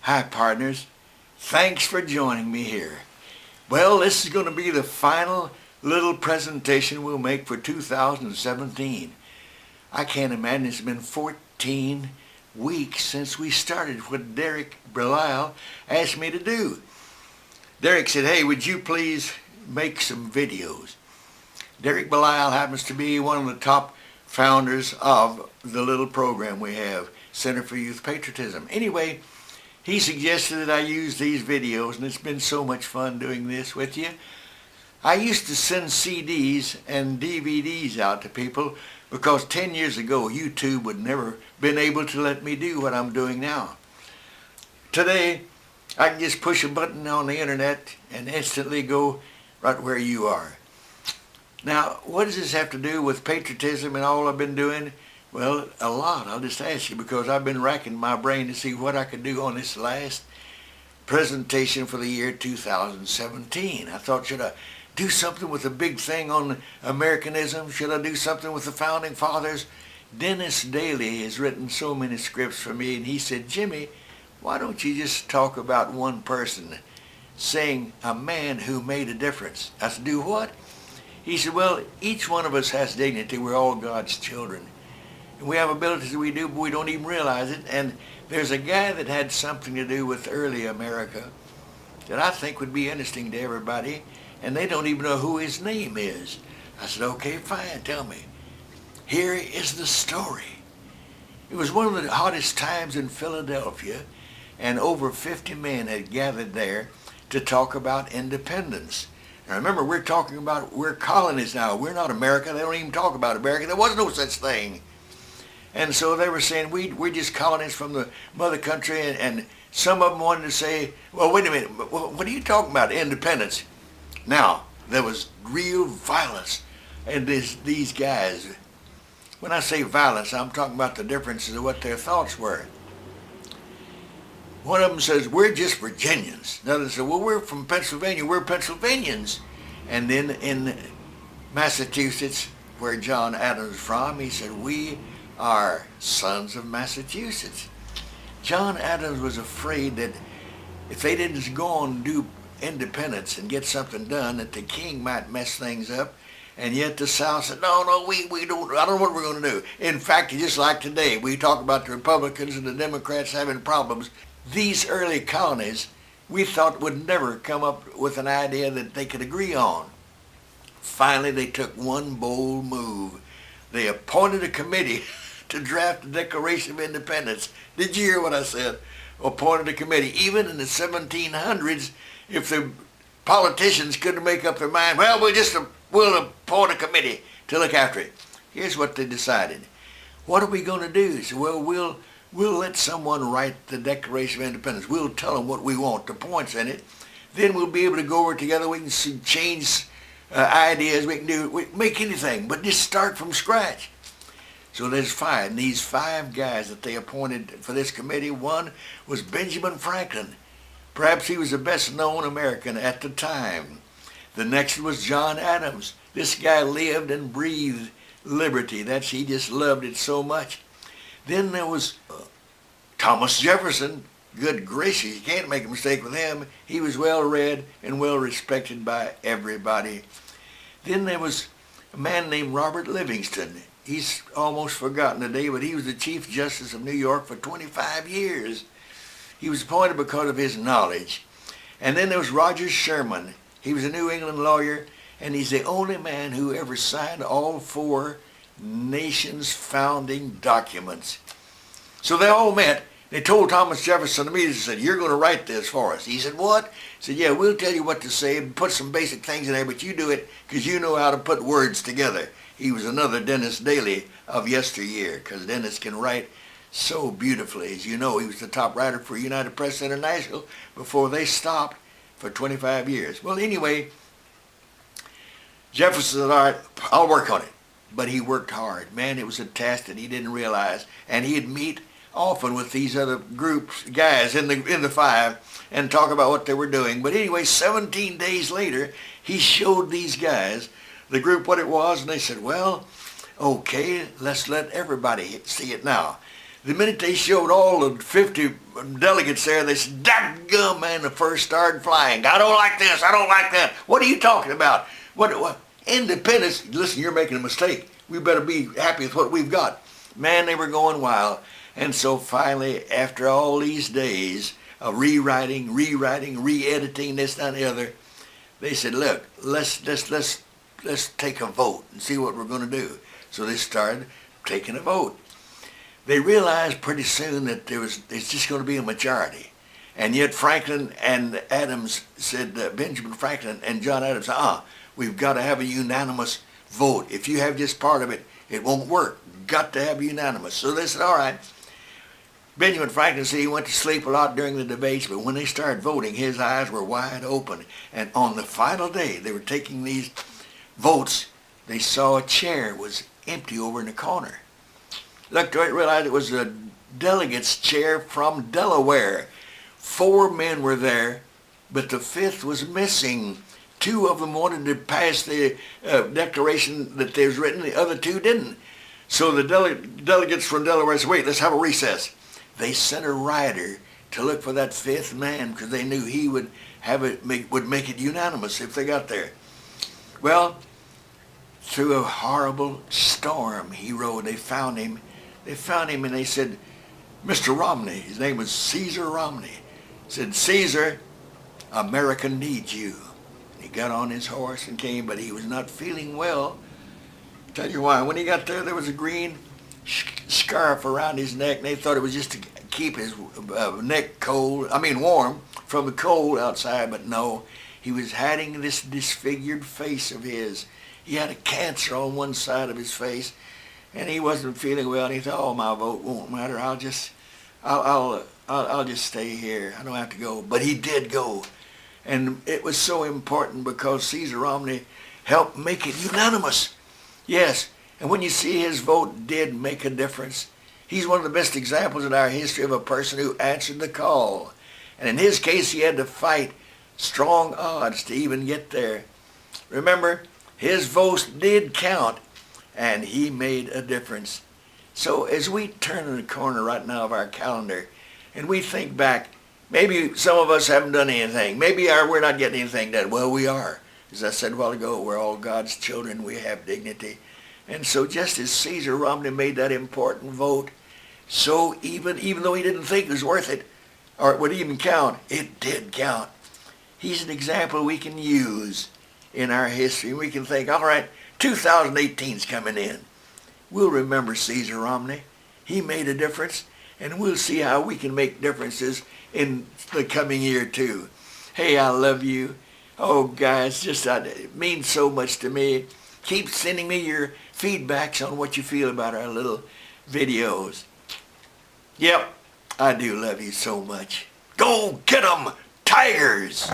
Hi, partners. Thanks for joining me here. Well, this is going to be the final little presentation we'll make for 2017. I can't imagine it's been 14 weeks since we started what Derek Belial asked me to do. Derek said, hey, would you please make some videos? Derek Belial happens to be one of the top founders of the little program we have, Center for Youth Patriotism. Anyway, he suggested that I use these videos, and it's been so much fun doing this with you. I used to send CDs and DVDs out to people because 10 years ago, YouTube would never been able to let me do what I'm doing now. Today, I can just push a button on the internet and instantly go right where you are. Now, what does this have to do with patriotism and all I've been doing? Well, a lot. I'll just ask you because I've been racking my brain to see what I could do on this last presentation for the year 2017. I thought, should I do something with a big thing on Americanism? Should I do something with the Founding Fathers? Dennis Daly has written so many scripts for me, and he said, Jimmy, why don't you just talk about one person saying a man who made a difference? I said, do what? He said, well, each one of us has dignity. We're all God's children. We have abilities that we do, but we don't even realize it. And there's a guy that had something to do with early America that I think would be interesting to everybody, and they don't even know who his name is. I said, okay, fine, tell me. Here is the story. It was one of the hottest times in Philadelphia, and over 50 men had gathered there to talk about independence. Now remember, we're colonies now. We're not America. They don't even talk about America. There was no such thing. And so they were saying, we're just colonies from the mother country, and some of them wanted to say, well, wait a minute, what are you talking about, independence? Now, there was real violence, and these guys, when I say violence, I'm talking about the differences of what their thoughts were. One of them says, we're just Virginians. Another said, well, we're from Pennsylvania, we're Pennsylvanians. And then in Massachusetts, where John Adams is from, he said, we are sons of Massachusetts. John Adams was afraid that if they didn't go on and do independence and get something done, that the king might mess things up. And yet the South said, no, we don't, I don't know what we're going to do. In fact, just like today, we talk about the Republicans and the Democrats having problems. These early colonies, we thought would never come up with an idea that they could agree on. Finally, they took one bold move. They appointed a committee to draft the Declaration of Independence. Did you hear what I said? Appointed a committee. Even in the 1700s, if the politicians couldn't make up their mind, well, we'll appoint a committee to look after it. Here's what they decided. What are we going to do? So, well, we'll let someone write the Declaration of Independence. We'll tell them what we want, the points in it. Then we'll be able to go over together. We can change ideas. We can make anything, but just start from scratch. So there's five, and these five guys that they appointed for this committee, one was Benjamin Franklin. Perhaps he was the best known American at the time. The next was John Adams. This guy lived and breathed liberty. He just loved it so much. Then there was Thomas Jefferson. Good gracious, you can't make a mistake with him. He was well read and well respected by everybody. Then there was a man named Robert Livingston. He's almost forgotten today, but he was the Chief Justice of New York for 25 years. He was appointed because of his knowledge. And then there was Roger Sherman. He was a New England lawyer, and he's the only man who ever signed all four nations' founding documents. So they all met. They told Thomas Jefferson to meet us and said, you're going to write this for us. He said, what? He said, yeah, we'll tell you what to say and put some basic things in there, but you do it because you know how to put words together. He was another Dennis Daly of yesteryear, because Dennis can write so beautifully. As you know, he was the top writer for United Press International before they stopped for 25 years. Well, anyway, Jefferson said, all right, I'll work on it. But he worked hard. Man, it was a task that he didn't realize. And he'd meet often with these other groups, guys in the five, and talk about what they were doing. But anyway, 17 days later, he showed these guys, the group, what it was, and they said, well, okay, let's let everybody see it now. The minute they showed all the 50 delegates there, they said, "Dadgum, man, the first started flying. I don't like this. I don't like that. What are you talking about? What? Independence? Listen, you're making a mistake. We better be happy with what we've got." Man, they were going wild. And so finally, after all these days of rewriting, re-editing, this, that, and the other, they said, "Look, let's take a vote and see what we're going to do." So they started taking a vote. They realized pretty soon that it's just going to be a majority. And yet Franklin and Adams said, Benjamin Franklin and John Adams, we've got to have a unanimous vote. If you have just part of it, it won't work. Got to have unanimous. So they said, all right. Benjamin Franklin said he went to sleep a lot during the debates, but when they started voting, his eyes were wide open. And on the final day, they were taking these votes, they saw a chair was empty over in the corner. Looked right, realized it was a delegate's chair from Delaware. 4 men were there, but the 5th was missing. 2 of them wanted to pass the declaration that there was written, the other 2 didn't. So the delegates from Delaware said, wait, let's have a recess. They sent a rider to look for that 5th man because they knew he would make it unanimous if they got there. Well, through a horrible storm he rode. They found him. And they said, Mr. Romney, his name was Caesar Romney, said, "Caesar, America needs you." He got on his horse and came, but he was not feeling well. Tell you why. When he got there, there was a green scarf around his neck, and they thought it was just to keep his neck warm from the cold outside, but no. He was having this disfigured face of his. He had a cancer on one side of his face, and he wasn't feeling well. And he thought, "Oh, my vote won't matter. I'll just stay here. I don't have to go." But he did go, and it was so important because Caesar Romney helped make it unanimous. Yes, and when you see his vote did make a difference, he's one of the best examples in our history of a person who answered the call. And in his case, he had to fight strong odds to even get there. Remember, his votes did count, and he made a difference. So as we turn the corner right now of our calendar, and we think back, maybe some of us haven't done anything. Maybe we're not getting anything done. Well, we are. As I said a while ago, we're all God's children. We have dignity. And so just as Caesar Romney made that important vote, so even though he didn't think it was worth it, or it would even count, it did count. He's an example we can use in our history. We can think, all right, 2018's coming in. We'll remember Caesar Romney. He made a difference, and we'll see how we can make differences in the coming year too. Hey, I love you. Oh, guys, it means so much to me. Keep sending me your feedbacks on what you feel about our little videos. Yep, I do love you so much. Go get 'em, Tigers!